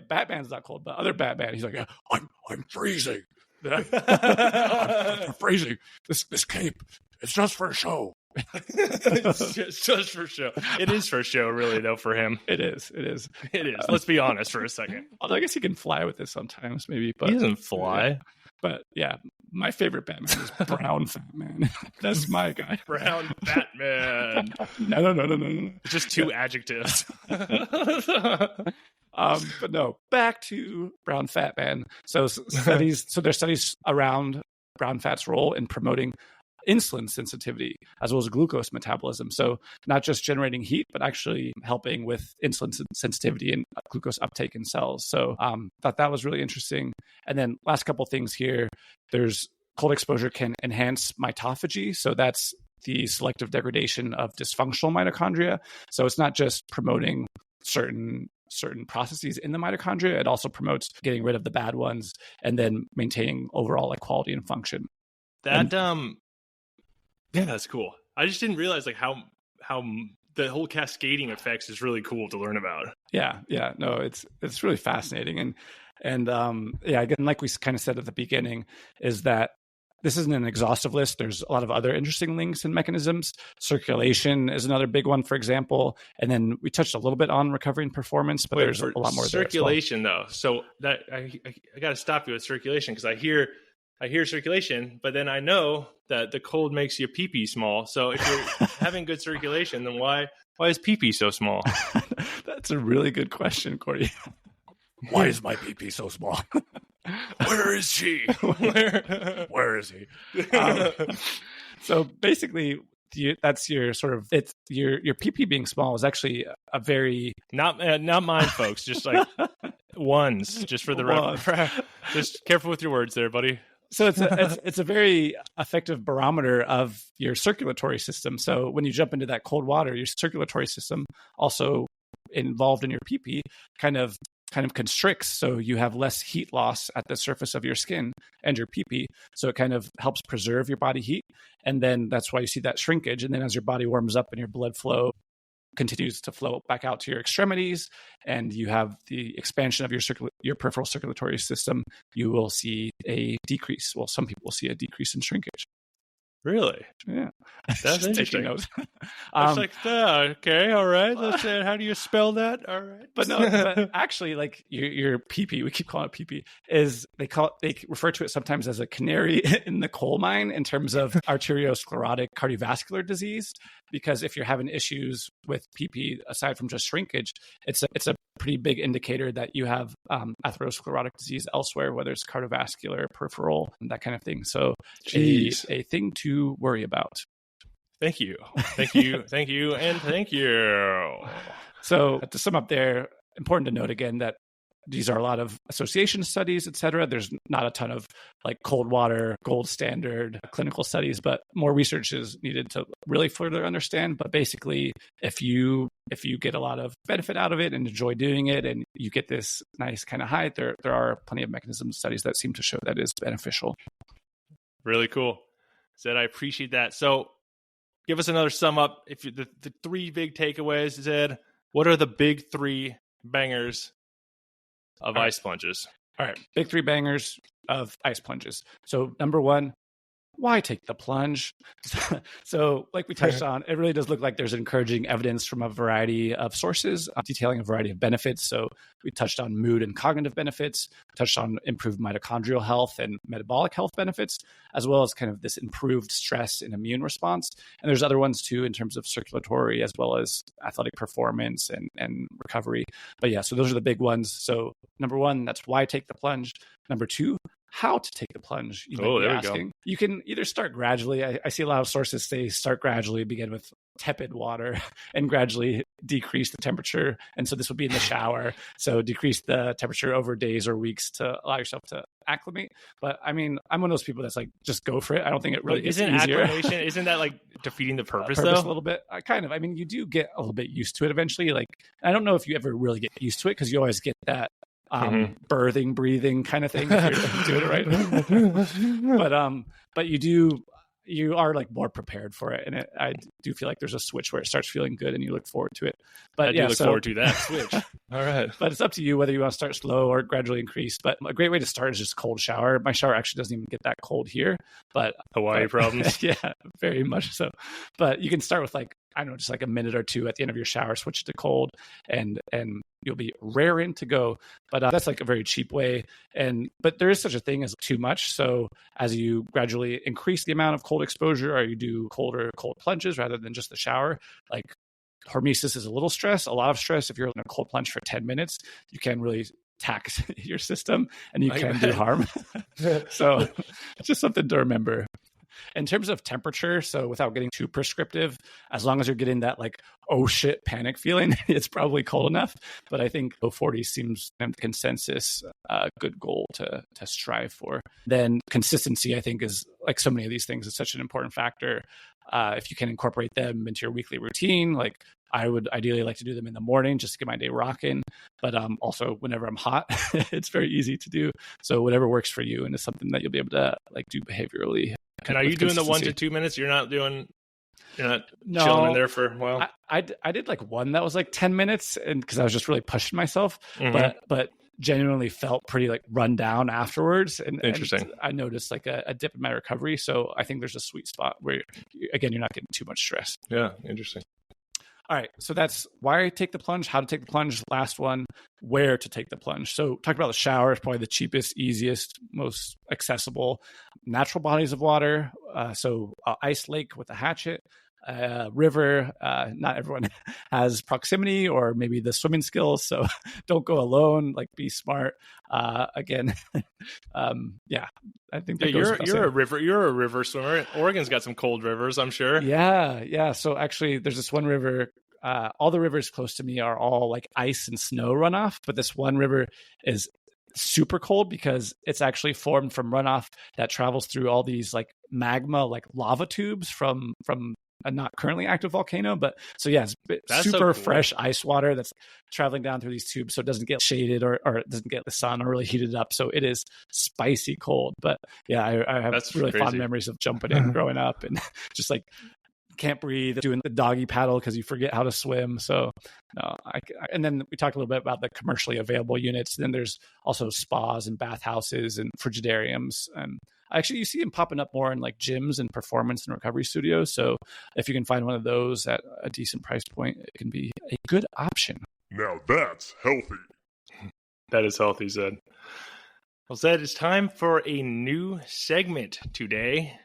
Batman's not cold, but other Batman, he's like, I'm freezing. I'm freezing. This cape, it's just for show. It's just for show. It is for show, really, though, for him. It is. Let's be honest for a second. Although I guess he can fly with this sometimes, maybe. But he doesn't fly. But yeah, my favorite Batman is Brown Fat Man. That's my guy. Brown Batman. No. Just two adjectives. But no, back to brown fat, man. So there's studies around brown fat's role in promoting insulin sensitivity as well as glucose metabolism. So not just generating heat, but actually helping with insulin sensitivity and glucose uptake in cells. So thought that was really interesting. And then last couple things here, there's cold exposure can enhance mitophagy. So that's the selective degradation of dysfunctional mitochondria. So it's not just promoting certain processes in the mitochondria, it also promotes getting rid of the bad ones and then maintaining overall like quality and function. Yeah, that's cool. I just didn't realize like how the whole cascading effects is really cool to learn about. Yeah, no, it's really fascinating, and again, like we kind of said at the beginning, is that this isn't an exhaustive list. There's a lot of other interesting links and mechanisms. Circulation is another big one, for example, and then we touched a little bit on recovery and performance, but there's a lot more circulation there as well. Though. So that I got to stop you with circulation because I hear circulation, but then I know that the cold makes your pee-pee small. So if you're having good circulation, then why is pee-pee so small? That's a really good question, Gordy. Why is my pee-pee so small? Where is she? Where is he? So basically, that's your sort of your pee-pee being small is actually a very not mine, folks. Just like ones, just for the record. Just careful with your words there, buddy. So it's a very effective barometer of your circulatory system. So when you jump into that cold water, your circulatory system also involved in your pee-pee kind of constricts. So you have less heat loss at the surface of your skin and your pee-pee. So it kind of helps preserve your body heat. And then that's why you see that shrinkage. And then as your body warms up and your blood flow continues to flow back out to your extremities and you have the expansion of your peripheral circulatory system, you will see a decrease. Well, some people will see a decrease in shrinkage. Really? Yeah. That's interesting. I was like, okay, all right. Let's say, how do you spell that? All right. But but actually, like your pee-pee, we keep calling it pee-pee, is they refer to it sometimes as a canary in the coal mine in terms of arteriosclerotic cardiovascular disease. Because if you're having issues with pee-pee, aside from just shrinkage, it's a pretty big indicator that you have atherosclerotic disease elsewhere, whether it's cardiovascular, peripheral, that kind of thing. So a thing to worry about. Thank you. Thank you. Thank you. And thank you. So to sum up there, important to note again that these are a lot of association studies, et cetera. There's not a ton of like cold water, gold standard clinical studies, but more research is needed to really further understand. But basically, if you get a lot of benefit out of it and enjoy doing it and you get this nice kind of high, there are plenty of mechanism studies that seem to show that is beneficial. Really cool. Zed, I appreciate that. So give us another sum up. If the three big takeaways, Zed, what are the big three bangers of ice plunges? All right. Big three bangers of ice plunges. So number one, why take the plunge? So like we touched on, it really does look like there's encouraging evidence from a variety of sources detailing a variety of benefits. So we touched on mood and cognitive benefits, touched on improved mitochondrial health and metabolic health benefits, as well as kind of this improved stress and immune response. And there's other ones too in terms of circulatory as well as athletic performance and recovery. But yeah, so those are the big ones. So number one, that's why take the plunge. Number two, how to take the plunge. You might be asking. You can either start gradually. I see a lot of sources say start gradually, begin with tepid water and gradually decrease the temperature. And so this would be in the shower. So decrease the temperature over days or weeks to allow yourself to acclimate. But I mean, I'm one of those people that's like, just go for it. I don't think it really gets easier. Acclimation, isn't that like defeating the purpose a though? little bit. I mean, you do get a little bit used to it eventually. Like, I don't know if you ever really get used to it because you always get that birthing, breathing kind of thing if you're doing it right. But you are like more prepared for it. And I do feel like there's a switch where it starts feeling good and you look forward to it. But I do look forward to that switch. All right. But it's up to you whether you want to start slow or gradually increase. But a great way to start is just cold shower. My shower actually doesn't even get that cold here, but Hawaii problems. Yeah, very much so. But you can start with like, I don't know, just like a minute or two at the end of your shower, switch it to cold and you'll be raring to go. But that's like a very cheap way. But there is such a thing as too much. So as you gradually increase the amount of cold exposure or you do cold plunges rather than just the shower, like hormesis is a little stress, a lot of stress. If you're in a cold plunge for 10 minutes, you can really tax your system and you can do harm. So it's just something to remember. In terms of temperature, so without getting too prescriptive, as long as you're getting that like, oh shit, panic feeling, it's probably cold enough. But I think low 40 seems the consensus good goal to strive for. Then consistency, I think, is like so many of these things is such an important factor. If you can incorporate them into your weekly routine, like I would ideally like to do them in the morning just to get my day rocking. But also whenever I'm hot, it's very easy to do. So whatever works for you and is something that you'll be able to like do behaviorally. And are you doing the 1 to 2 minutes? You're not chilling in there for a while? I did like one that was like 10 minutes and because I was just really pushing myself, but genuinely felt pretty like run down afterwards. And I noticed like a dip in my recovery. So I think there's a sweet spot where, again, you're not getting too much stress. Yeah, interesting. All right, so that's why I take the plunge, how to take the plunge. Last one, where to take the plunge. So talk about the shower is probably the cheapest, easiest, most accessible. Natural bodies of water, so ice lake with a hatchet, river. Not everyone has proximity or maybe the swimming skills, so don't go alone. Like be smart. Again, yeah, I think that you're a river swimmer. Oregon's got some cold rivers, I'm sure. Yeah. So actually, there's this one river. All the rivers close to me are all like ice and snow runoff, but this one river is super cold because it's actually formed from runoff that travels through all these like magma, like lava tubes from a not currently active volcano. But so yeah, it's super fresh ice water that's traveling down through these tubes, so it doesn't get shaded or it doesn't get the sun or really heated up. So it is spicy cold. But yeah, I have really fond memories of jumping in growing up and just like can't breathe, doing the doggy paddle because you forget how to swim. So no, and then we talked a little bit about the commercially available units. Then there's also spas and bathhouses and frigidariums. And actually you see them popping up more in like gyms and performance and recovery studios. So if you can find one of those at a decent price point, it can be a good option. Now that's healthy. That is healthy, Zed. Well, Zed, it's time for a new segment today,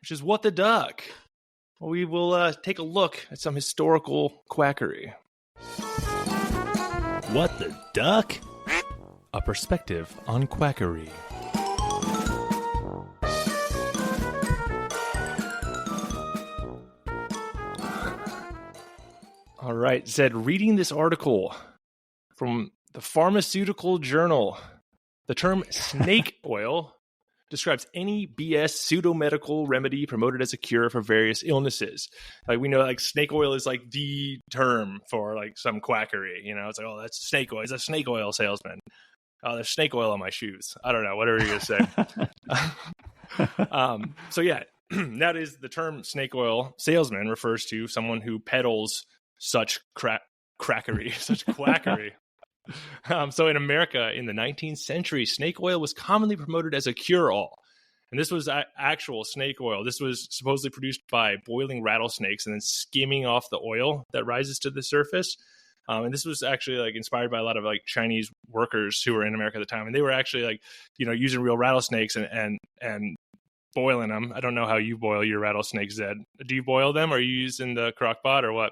which is What the Duck. We will take a look at some historical quackery. What the Duck? A perspective on quackery. All right, Zed, reading this article from the Pharmaceutical Journal, the term snake oil describes any BS pseudo-medical remedy promoted as a cure for various illnesses. Like we know, like snake oil is like the term for like some quackery. You know, it's like, oh, that's snake oil. He's a snake oil salesman. Oh, there's snake oil on my shoes. I don't know, whatever you're gonna say. So yeah, that is the term snake oil salesman refers to someone who peddles such quackery. So in America in the 19th century, snake oil was commonly promoted as a cure-all. And this was actual snake oil. This was supposedly produced by boiling rattlesnakes and then skimming off the oil that rises to the surface. And this was actually like inspired by a lot of like Chinese workers who were in America at the time. And they were actually like, you know, using real rattlesnakes and boiling them. I don't know how you boil your rattlesnakes, Zed. Do you boil them or are you using the crock pot or what?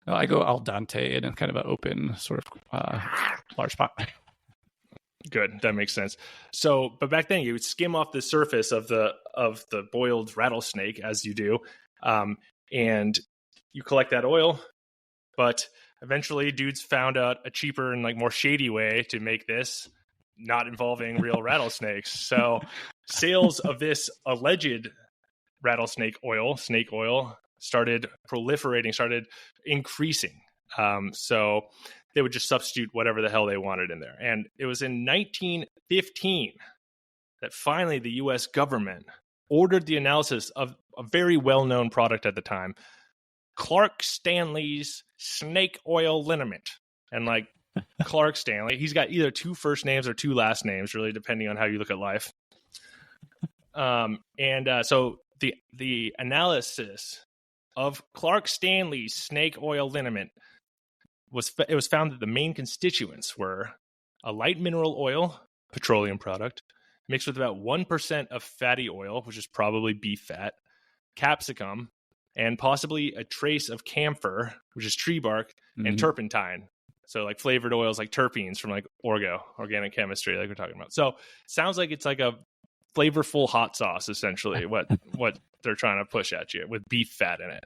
No, I go al dente in kind of an open sort of large pot. Good, that makes sense. So, but back then you would skim off the surface of the boiled rattlesnake as you do, and you collect that oil. But eventually, dudes found out a cheaper and like more shady way to make this, not involving real rattlesnakes. So, sales of this alleged rattlesnake oil, snake oil, started proliferating, started increasing. So they would just substitute whatever the hell they wanted in there. And it was in 1915 that finally the U.S. government ordered the analysis of a very well-known product at the time, Clark Stanley's snake oil liniment. And like Clark Stanley, he's got either two first names or two last names, really depending on how you look at life. So the analysis of Clark Stanley's snake oil liniment was found that the main constituents were a light mineral oil, petroleum product, mixed with about 1% of fatty oil, which is probably beef fat, capsicum, and possibly a trace of camphor, which is tree bark, and turpentine. So like flavored oils like terpenes from like organic chemistry, like we're talking about. So sounds like it's like a flavorful hot sauce, essentially, what they're trying to push at you with beef fat in it.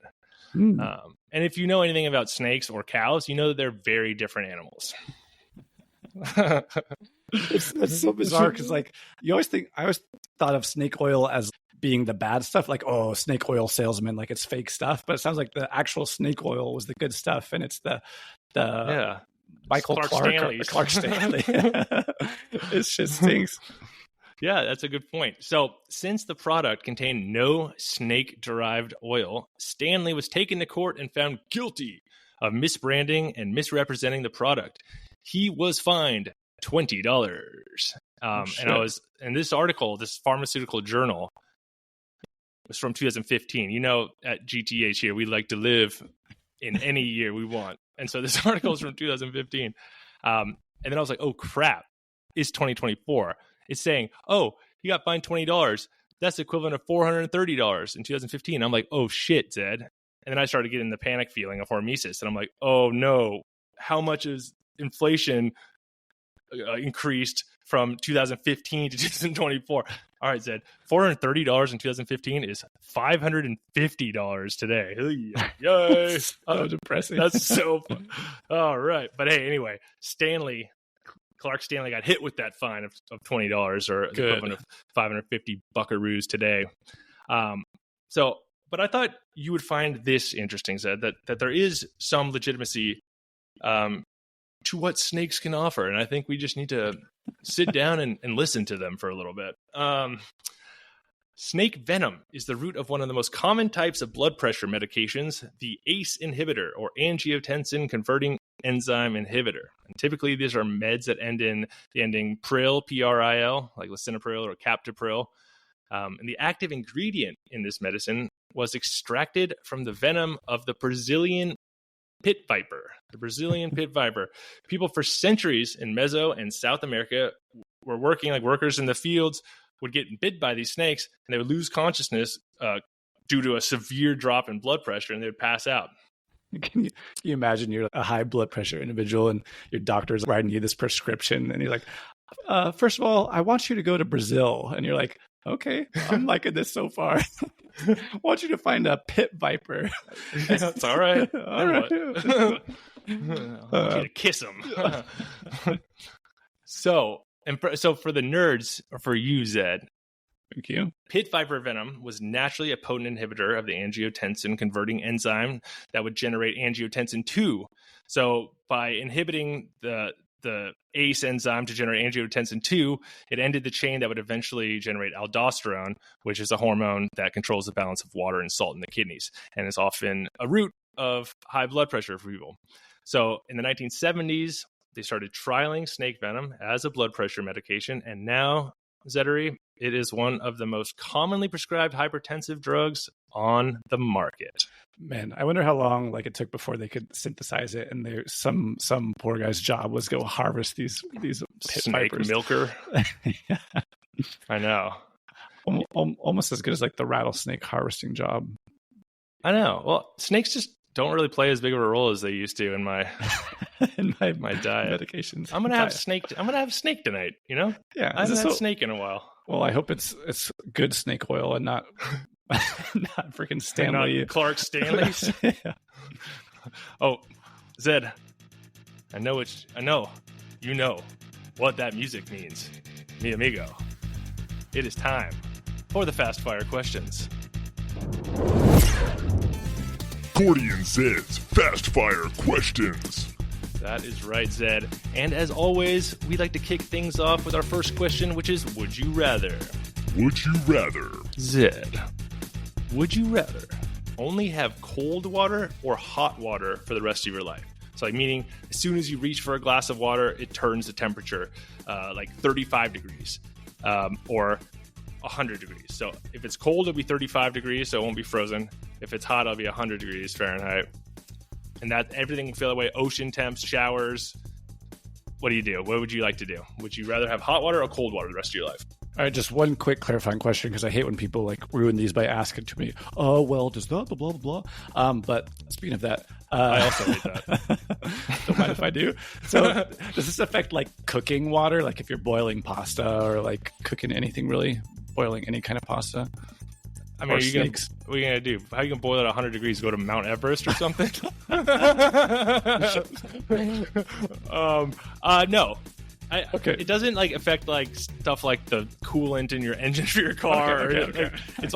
And if you know anything about snakes or cows, you know that they're very different animals. That's so bizarre because like I always thought of snake oil as being the bad stuff, like, oh, snake oil salesman, like it's fake stuff. But it sounds like the actual snake oil was the good stuff, and it's the Michael Clark Stanley. It shit stinks. Yeah, that's a good point. So since the product contained no snake-derived oil, Stanley was taken to court and found guilty of misbranding and misrepresenting the product. He was fined $20. And this article, this pharmaceutical journal, was from 2015. You know, at GTH here, we like to live in any year we want. And so this article is from 2015. And then I was like, oh, crap, it's 2024. It's saying, oh, he got fined $20. That's the equivalent of $430 in 2015. I'm like, oh, shit, Zed. And then I started getting the panic feeling of hormesis. And I'm like, oh, no, how much is inflation increased from 2015 to 2024? All right, Zed, $430 in 2015 is $550 today. Yay. So depressing. That's so fun. All right. But hey, anyway, Clark Stanley got hit with that fine of $20 or the equivalent of 550 buckaroos today. But I thought you would find this interesting, Zed, that there is some legitimacy to what snakes can offer. And I think we just need to sit down and listen to them for a little bit. Snake venom is the root of one of the most common types of blood pressure medications, the ACE inhibitor, or angiotensin converting enzyme inhibitor. And typically, these are meds that end in the ending pril, P-R-I-L, like lisinopril or captopril. And the active ingredient in this medicine was extracted from the venom of the Brazilian pit viper. The Brazilian pit viper. People for centuries in Meso and South America were working like workers in the fields, would get bit by these snakes, and they would lose consciousness due to a severe drop in blood pressure, and they would pass out. Can you imagine you're a high blood pressure individual and your doctor's writing you this prescription and he's like, first of all, I want you to go to Brazil. And you're like, okay, I'm liking this so far. I want you to find a pit viper. That's all right. I want you to kiss him. So for the nerds, or for you, Zed, thank you. Pit viper venom was naturally a potent inhibitor of the angiotensin converting enzyme that would generate angiotensin 2. So by inhibiting the ACE enzyme to generate angiotensin 2, it ended the chain that would eventually generate aldosterone, which is a hormone that controls the balance of water and salt in the kidneys, and is often a root of high blood pressure for people. So in the 1970s, they started trialing snake venom as a blood pressure medication, and now, Zeddery, it is one of the most commonly prescribed hypertensive drugs on the market. Man, I wonder how long it took before they could synthesize it, and there some poor guy's job was go harvest these pit snake vipers. Milker. Yeah. I know. Almost as good as the rattlesnake harvesting job. I know. Well, snakes just don't really play as big of a role as they used to in my my diet medications. I'm gonna have snake tonight. You know? Yeah, I haven't had snake in a while. Well, I hope it's good snake oil and not freaking Stanley. Not Clark Stanley's. Yeah. Oh, Zed, I know you know what that music means, mi amigo. It is time for the fast fire questions. Gordy and Zed's Fast Fire Questions. That is right, Zed. And as always, we like to kick things off with our first question, which is, would you rather? Would you rather? Zed, would you rather only have cold water or hot water for the rest of your life? So meaning as soon as you reach for a glass of water, it turns the temperature 35 degrees or 100 degrees. So if it's cold, it'll be 35 degrees, so it won't be frozen. If it's hot, it'll be 100 degrees Fahrenheit. And that everything will feel that way. Ocean temps, showers. What do you do? What would you like to do? Would you rather have hot water or cold water the rest of your life? All right, just one quick clarifying question, because I hate when people like ruin these by asking to me, oh, well, does that blah, blah, blah. But speaking of that, I also hate that. Don't mind if I do. So does this affect like cooking water? Like if you're boiling pasta or like cooking anything really, boiling any kind of pasta? I mean, what are you going to do? How are you going to boil it at 100 degrees? Go to Mount Everest or something? No. Okay. It doesn't like affect like stuff like the coolant in your engine for your car. Okay. It's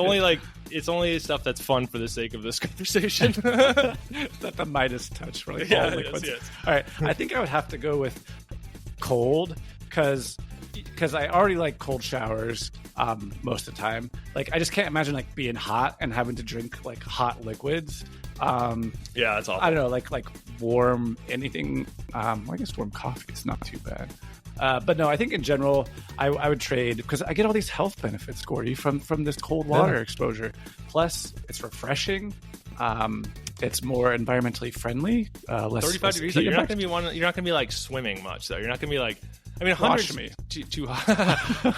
only stuff that's fun for the sake of this conversation. Is that the Midas touch? Really? Yeah, yes. All right. I think I would have to go with cold because I already like cold showers most of the time. Like I just can't imagine like being hot and having to drink like hot liquids. Yeah, that's awful. I don't know, like warm anything. I guess warm coffee is not too bad. But no, I think in general, I would trade because I get all these health benefits, Gordy, from this cold water exposure. Plus, it's refreshing. It's more environmentally friendly. 35 degrees. You're not going to be like swimming much though. You're not going to be like. I mean, 100 too hot.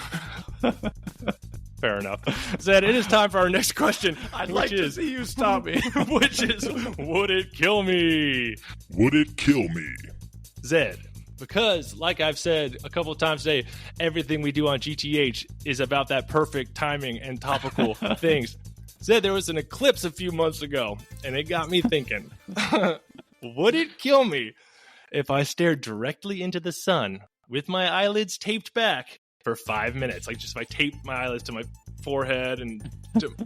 Fair enough. Zed, it is time for our next question. I'd like to see you stop me. Which is, would it kill me? Would it kill me? Zed, because like I've said a couple of times today, everything we do on GTH is about that perfect timing and topical things. Zed, there was an eclipse a few months ago, and it got me thinking, would it kill me if I stared directly into the sun with my eyelids taped back for 5 minutes? Like just if I tape my eyelids to my forehead and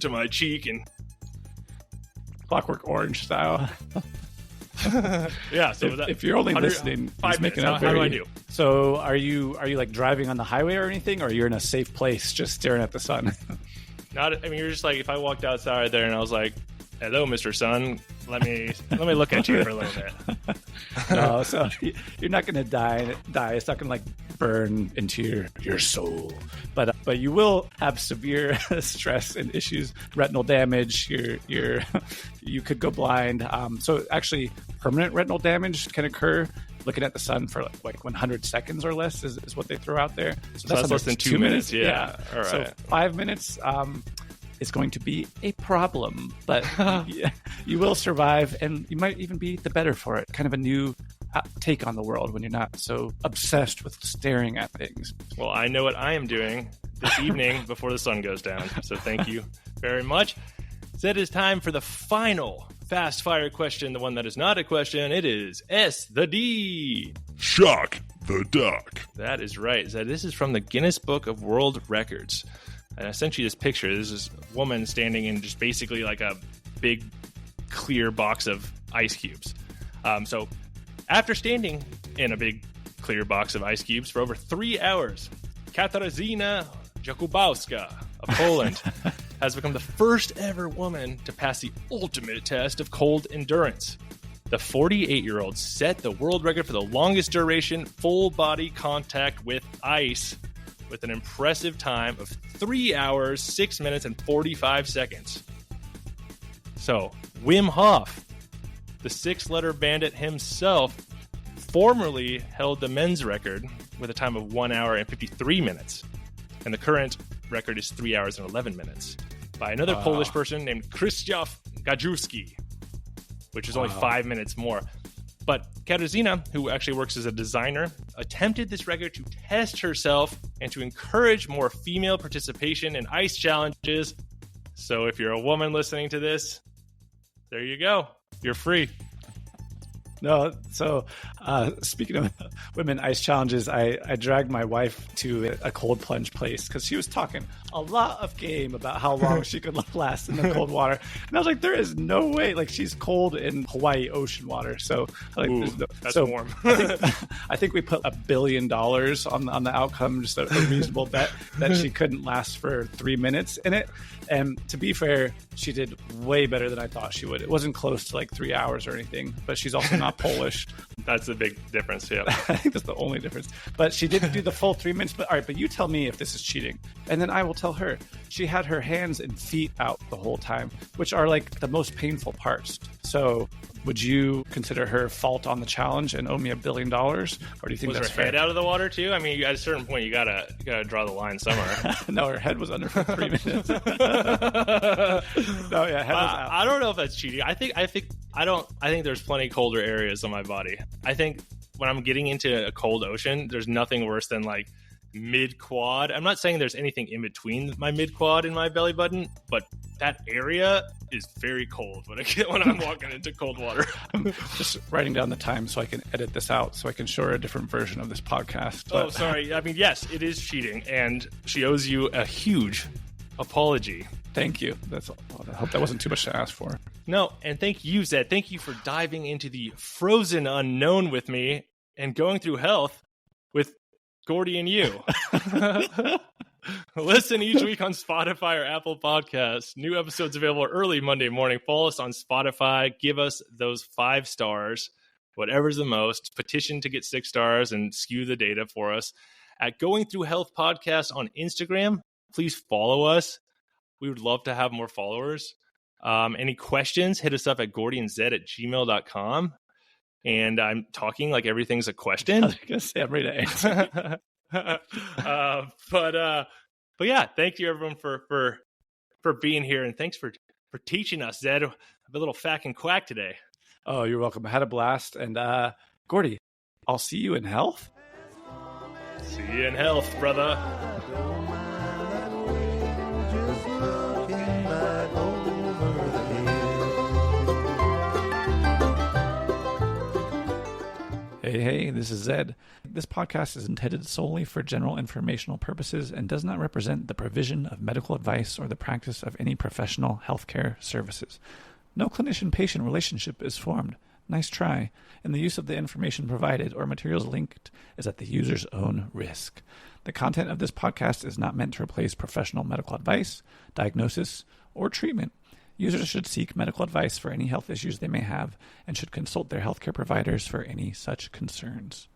to my cheek and Clockwork Orange style. Yeah. So if you're only listening, 5 minutes. How do I do? So are you like driving on the highway or anything, or you're in a safe place just staring at the sun? You're just like if I walked outside there and I was like, "Hello, Mr. Sun. Let me look at you for a little bit." No, so you're not going to die. It's not going to like burn into your soul, but you will have severe stress and issues, retinal damage. You could go blind. So actually, permanent retinal damage can occur looking at the sun for like 100 seconds or less is what they throw out there. So that's less than 2 minutes. Yeah. All right. So 5 minutes. Is going to be a problem, but you will survive, and you might even be the better for it. Kind of a new take on the world when you're not so obsessed with staring at things. Well, I know what I am doing this evening before the sun goes down, so thank you very much. So it is time for the final fast fire question, the one that is not a question. It is S the D. Shock the duck. That is right. So this is from the Guinness Book of World Records. And I sent you this picture. There's this woman standing in just basically like a big clear box of ice cubes. So after standing in a big clear box of ice cubes for over 3 hours, Katarzyna Jakubowska of Poland has become the first ever woman to pass the ultimate test of cold endurance. The 48-year-old set the world record for the longest duration full body contact with ice with an impressive time of 3 hours, 6 minutes, and 45 seconds. So, Wim Hof, the six-letter bandit himself, formerly held the men's record with a time of 1 hour and 53 minutes. And the current record is 3 hours and 11 minutes by another Polish person named Krzysztof Gajewski, which is only 5 minutes more. But Katarzyna, who actually works as a designer, attempted this record to test herself and to encourage more female participation in ice challenges. So if you're a woman listening to this, there you go. You're free. No, so speaking of women ice challenges, I dragged my wife to a cold plunge place because she was talking a lot of game about how long she could last in the cold water. And I was like, there is no way. Like, she's cold in Hawaii ocean water. So like, that's warm. I think we put $1 billion on the outcome, just a reasonable bet that she couldn't last for 3 minutes in it. And to be fair, she did way better than I thought she would. It wasn't close to like 3 hours or anything, but she's also not Polish. That's a big difference, yeah. I think that's the only difference. But she didn't do the full 3 minutes. But all right, but you tell me if this is cheating, and then I will tell her. she had her hands and feet out the whole time, which are like the most painful parts. So would you consider her fault on the challenge and owe me $1 billion? Or do you think was that's her head fair? out of the water too? I mean, at a certain point, you gotta draw the line somewhere. No, her head was under for 3 minutes. No, yeah, head was out. I don't know if that's cheating. I think there's plenty colder areas on my body. I think when I'm getting into a cold ocean, there's nothing worse than like mid quad. I'm not saying there's anything in between my mid quad and my belly button, but that area is very cold when I'm walking into cold water. I'm just writing down the time so I can edit this out, so I can show her a different version of this podcast. Oh, sorry. I mean, yes, it is cheating, and she owes you a huge apology. Thank you. That's all. I hope that wasn't too much to ask for. No, and thank you, Zed. Thank you for diving into the frozen unknown with me and going through health with Gordy and you. Listen each week on Spotify or Apple Podcasts. New episodes available early Monday morning. Follow us on Spotify. Give us those 5 stars, whatever's the most. Petition to get 6 stars and skew the data for us. At Going Through Health Podcast on Instagram, please follow us. We would love to have more followers. Any questions, hit us up at gordyandzed@gmail.com. And I'm talking like everything's a question. I was going to say, I'm ready to answer. But yeah, thank you everyone for being here, and thanks for teaching us, Zed, a little Fack and Quack today. Oh, you're welcome. I had a blast. And Gordy, I'll see you in health. See you in health, brother. Hey, this is Zed. This podcast is intended solely for general informational purposes and does not represent the provision of medical advice or the practice of any professional healthcare services. No clinician-patient relationship is formed. Nice try. And the use of the information provided or materials linked is at the user's own risk. The content of this podcast is not meant to replace professional medical advice, diagnosis, or treatment. Users should seek medical advice for any health issues they may have and should consult their healthcare providers for any such concerns.